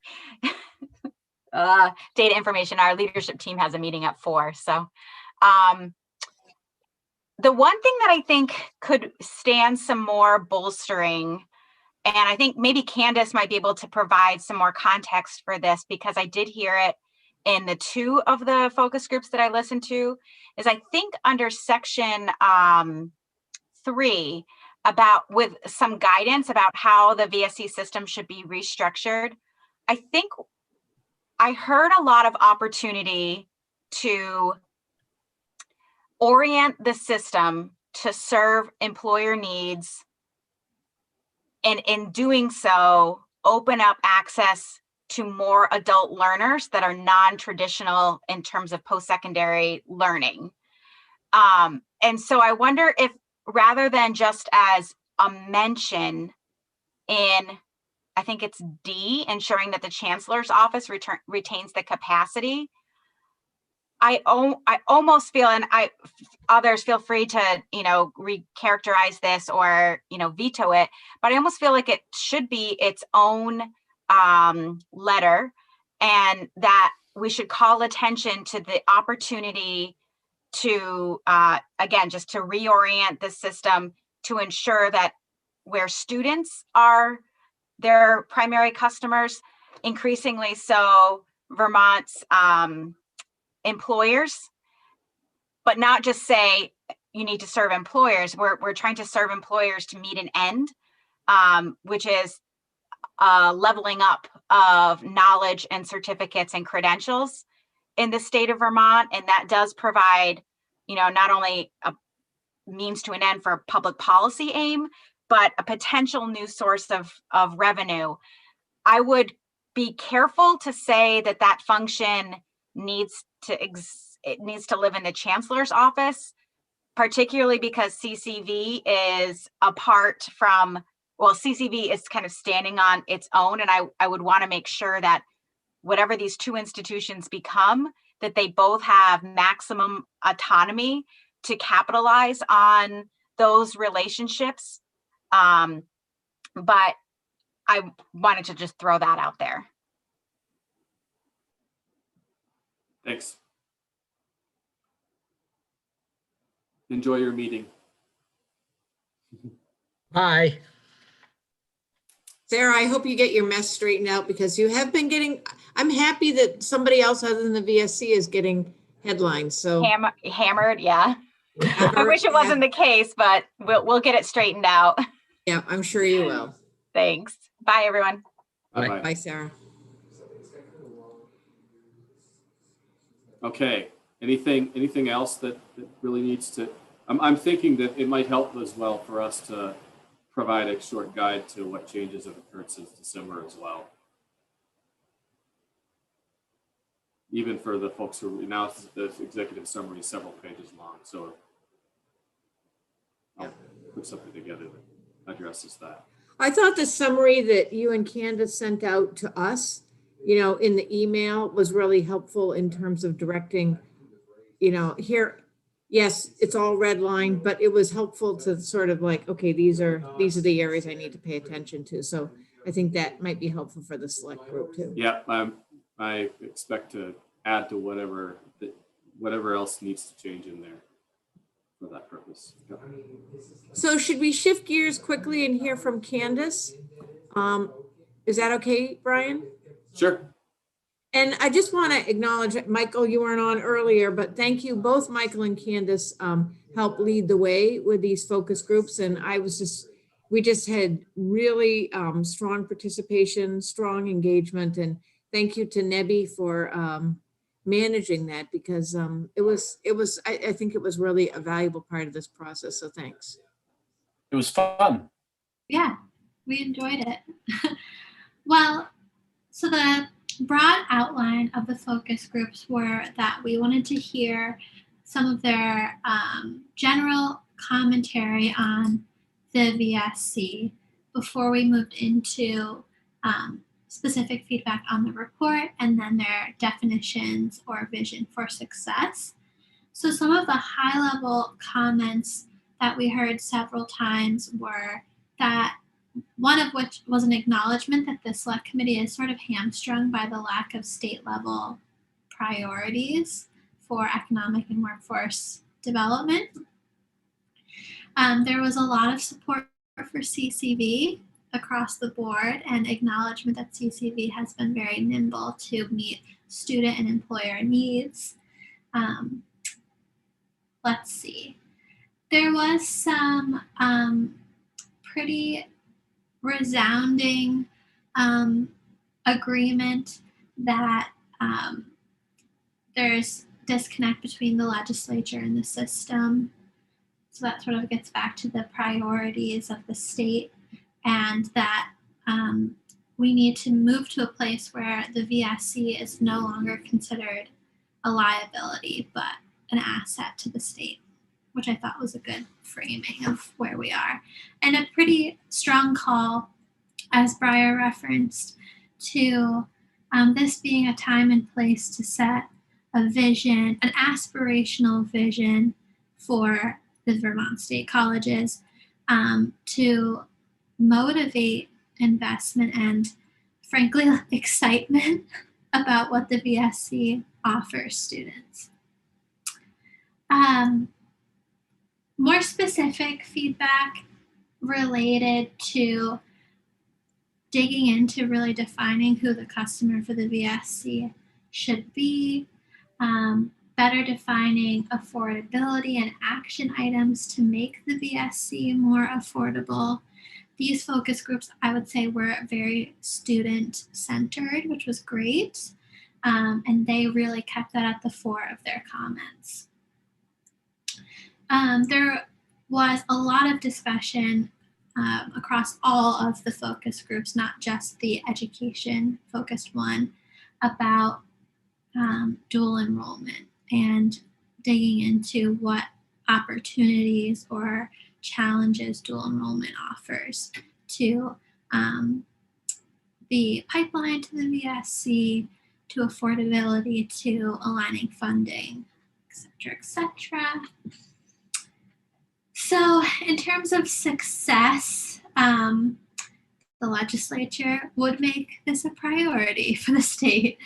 Speaker 4: data information. Our leadership team has a meeting at 4. So the one thing that I think could stand some more bolstering, and I think maybe Candace might be able to provide some more context for this, because I did hear it in the 2 of the focus groups that I listened to, is I think under section 3, with some guidance about how the VSC system should be restructured. I think I heard a lot of opportunity to orient the system to serve employer needs, and in doing so, open up access to more adult learners that are non-traditional in terms of post-secondary learning. And so I wonder rather than just as a mention in, I think it's D, ensuring that the chancellor's office retains the capacity. I almost feel, and others feel free to, recharacterize this or, veto it, but I almost feel like it should be its own letter, and that we should call attention to the opportunity to, again, just to reorient the system to ensure that where students are their primary customers, increasingly so Vermont's employers, but not just say you need to serve employers. We're trying to serve employers to meet an end, which is leveling up of knowledge and certificates and credentials in the state of Vermont. And that does provide, not only a means to an end for public policy aim, but a potential new source of revenue. I would be careful to say that function needs to live in the chancellor's office, particularly because CCV is apart from, CCV is kind of standing on its own. And I would want to make sure that whatever these two institutions become, that they both have maximum autonomy to capitalize on those relationships. But I wanted to just throw that out there.
Speaker 3: Thanks. Enjoy your meeting.
Speaker 6: Hi.
Speaker 2: Sarah, I hope you get your mess straightened out, because you have been getting, I'm happy that somebody else other than the VSC is getting headlines, so.
Speaker 4: Hammered, yeah. I wish it wasn't the case, but we'll get it straightened out.
Speaker 2: Yeah, I'm sure you will.
Speaker 4: Thanks. Bye, everyone.
Speaker 3: Bye-bye.
Speaker 2: Bye, Sarah.
Speaker 3: Okay, anything else that really needs to, I'm thinking that it might help as well for us to provide a short guide to what changes have occurred since December as well. Even for the folks who, now the executive summary is several pages long, so I'll put something together that addresses that.
Speaker 2: I thought the summary that you and Candace sent out to us, in the email was really helpful in terms of directing, here, yes, it's all redlined, but it was helpful to sort of like, okay, these are the areas I need to pay attention to. So I think that might be helpful for the select group too.
Speaker 3: Yeah, I expect to add to whatever else needs to change in there for that purpose. Yep.
Speaker 2: So should we shift gears quickly and hear from Candace? Is that okay, Brian?
Speaker 3: Sure.
Speaker 2: And I just want to acknowledge, Michael, you weren't on earlier, but thank you. Both Michael and Candace helped lead the way with these focus groups. And we just had really strong participation, strong engagement. And thank you to Nebby for managing that, because I think it was really a valuable part of this process. So thanks.
Speaker 8: It was fun.
Speaker 9: Yeah, we enjoyed it. Well, so the broad outline of the focus groups were that we wanted to hear some of their general commentary on the VSC before we moved into specific feedback on the report, and then their definitions or vision for success. So some of the high-level comments that we heard several times were that, one of which was an acknowledgement that the select committee is sort of hamstrung by the lack of state level priorities for economic and workforce development. There was a lot of support for CCV across the board, and acknowledgement that CCV has been very nimble to meet student and employer needs. Let's see. There was some pretty resounding agreement that there's disconnect between the legislature and the system. So that sort of gets back to the priorities of the state, and that we need to move to a place where the VSC is no longer considered a liability, but an asset to the state. which I thought was a good framing of where we are. And a pretty strong call, as Breyer referenced, to this being a time and place to set a vision, an aspirational vision for the Vermont State Colleges, to motivate investment and, frankly, excitement about what the VSC offers students. More specific feedback related to digging into really defining who the customer for the VSC should be, better defining affordability and action items to make the VSC more affordable. These focus groups, I would say, were very student-centered, which was great. And they really kept that at the fore of their comments. There was a lot of discussion across all of the focus groups, not just the education-focused one, about dual enrollment and digging into what opportunities or challenges dual enrollment offers to the pipeline to the VSC, to affordability, to aligning funding, et cetera. So in terms of success, the legislature would make this a priority for the state.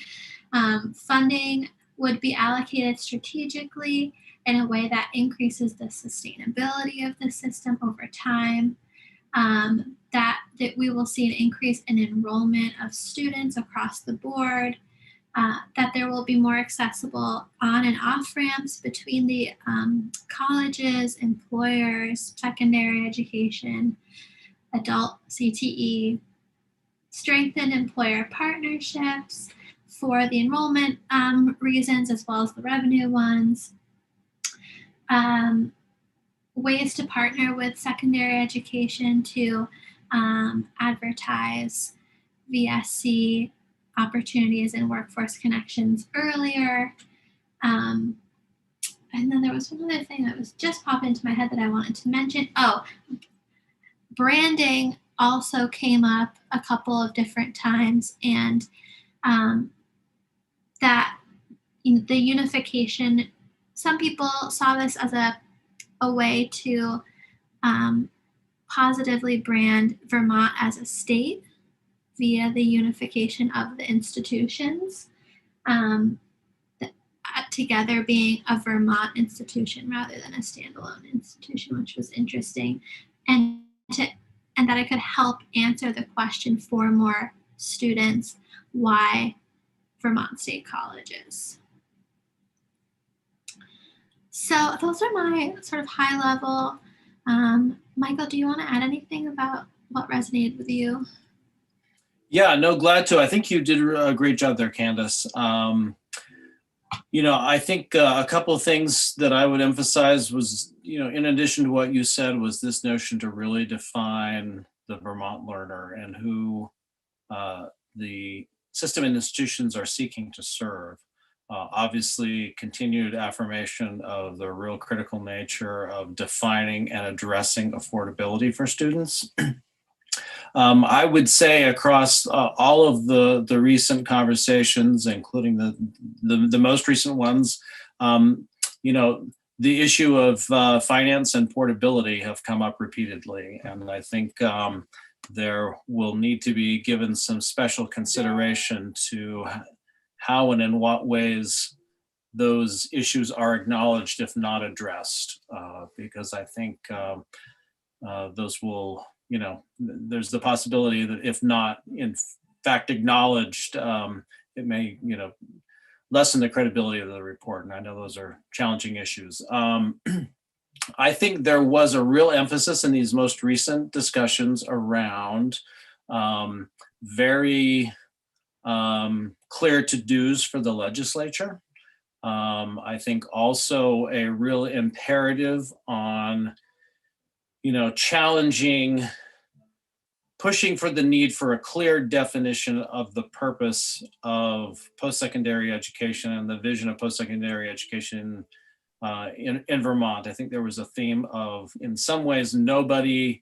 Speaker 9: Funding would be allocated strategically in a way that increases the sustainability of the system over time, that we will see an increase in enrollment of students across the board, that there will be more accessible on and off ramps between the colleges, employers, secondary education, adult CTE, strengthened employer partnerships for the enrollment reasons as well as the revenue ones, ways to partner with secondary education to advertise VSC opportunities and workforce connections earlier. And then there was one other thing that was just popped into my head that I wanted to mention. Oh, branding also came up a couple of different times, and that the unification, some people saw this as a way to positively brand Vermont as a state via the unification of the institutions, together being a Vermont institution rather than a standalone institution, which was interesting, and that it could help answer the question for more students, why Vermont State Colleges. So those are my sort of high level. Michael, do you want to add anything about what resonated with you?
Speaker 8: Yeah, no, glad to. I think you did a great job there, Candace. I think a couple of things that I would emphasize was, in addition to what you said, was this notion to really define the Vermont learner and who the system and institutions are seeking to serve. Obviously, continued affirmation of the real critical nature of defining and addressing affordability for students. I would say across all of the recent conversations, including the most recent ones, the issue of finance and portability have come up repeatedly. And I think there will need to be given some special consideration to how and in what ways those issues are acknowledged, if not addressed, because I think those will, there's the possibility that if not in fact acknowledged, it may, lessen the credibility of the report. And I know those are challenging issues. I think there was a real emphasis in these most recent discussions around very clear to-dos for the legislature. I think also a real imperative on, challenging, pushing for the need for a clear definition of the purpose of post-secondary education and the vision of post-secondary education in Vermont. I think there was a theme of, in some ways, nobody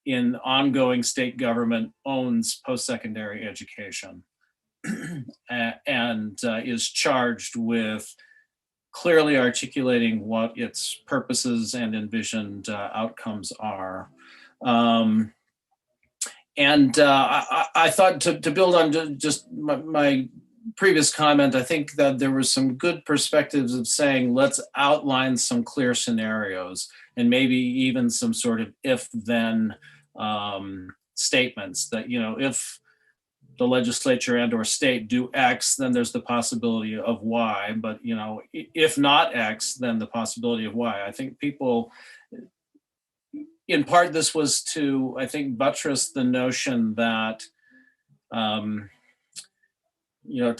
Speaker 8: in ongoing state government owns post-secondary education and is charged with clearly articulating what its purposes and envisioned outcomes are. I thought to build on just my previous comment, I think that there was some good perspectives of saying, let's outline some clear scenarios and maybe even some sort of if-then statements that, if the legislature and or state do X, then there's the possibility of Y, but if not X, then the possibility of Y. I think people, in part, this was to, I think, buttress the notion that, to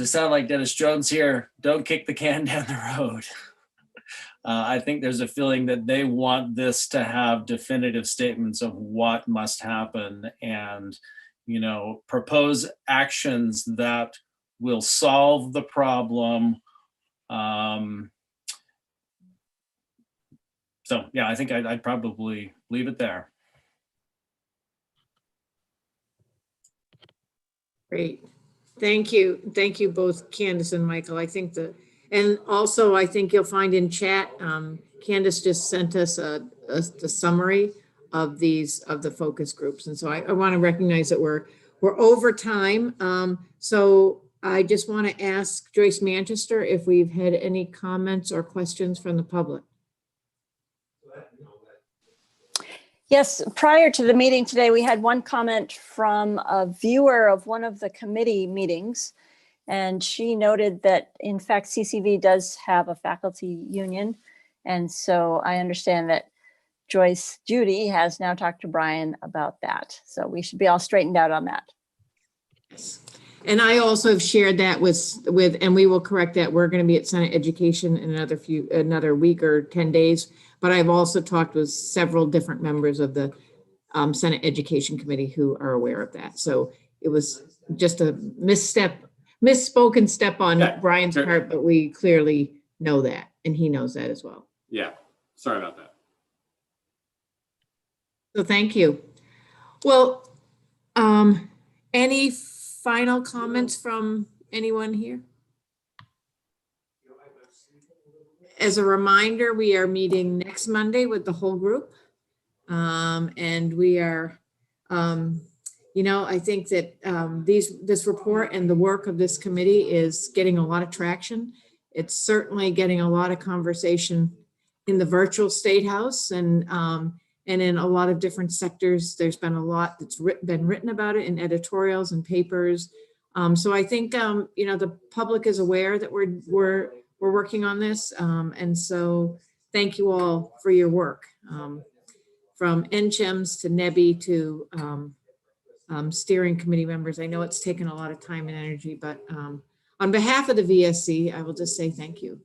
Speaker 8: sound like Dennis Jones here, don't kick the can down the road. I think there's a feeling that they want this to have definitive statements of what must happen and, propose actions that will solve the problem. So yeah, I think I'd probably leave it there.
Speaker 2: Great. Thank you. Thank you both, Candace and Michael. I think and also I think you'll find in chat, Candace just sent us a summary of the focus groups. And so I want to recognize that we're over time. So I just want to ask Joyce Manchester if we've had any comments or questions from the public.
Speaker 10: Yes, prior to the meeting today, we had one comment from a viewer of one of the committee meetings. And she noted that, in fact, CCV does have a faculty union. And so I understand that Joyce Judy has now talked to Brian about that. So we should be all straightened out on that.
Speaker 2: Yes. And I also have shared that with, and we will correct that. We're going to be at Senate Education in another week or 10 days. But I've also talked with several different members of the Senate Education Committee who are aware of that. So it was just a misspoken step on Brian's part, but we clearly know that, and he knows that as well.
Speaker 3: Yeah, sorry about that.
Speaker 2: So thank you. Well, any final comments from anyone here? As a reminder, we are meeting next Monday with the whole group. And we are, I think that this report and the work of this committee is getting a lot of traction. It's certainly getting a lot of conversation in the virtual State House and in a lot of different sectors. There's been a lot that's been written about it in editorials and papers. So I think, the public is aware that we're working on this. And so thank you all for your work. From NCHEMS to NEBI to steering committee members. I know it's taken a lot of time and energy, but on behalf of the VSC, I will just say thank you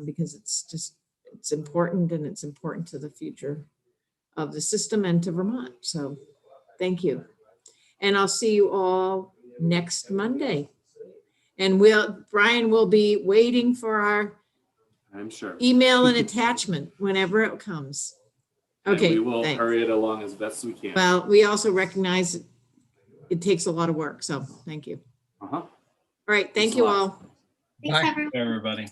Speaker 2: because it's important, and it's important to the future of the system and to Vermont. So thank you. And I'll see you all next Monday. And Brian will be waiting for our
Speaker 3: I'm sure
Speaker 2: email and attachment whenever it comes. Okay.
Speaker 3: And we will
Speaker 2: thanks.
Speaker 3: hurry it along as best we can.
Speaker 2: Well, we also recognize it takes a lot of work. So thank you.
Speaker 3: Uh-huh.
Speaker 2: All right. Thank
Speaker 3: Thanks a
Speaker 2: you
Speaker 3: lot.
Speaker 2: all.
Speaker 9: Thanks,
Speaker 6: Bye,
Speaker 9: everyone.
Speaker 8: Everybody.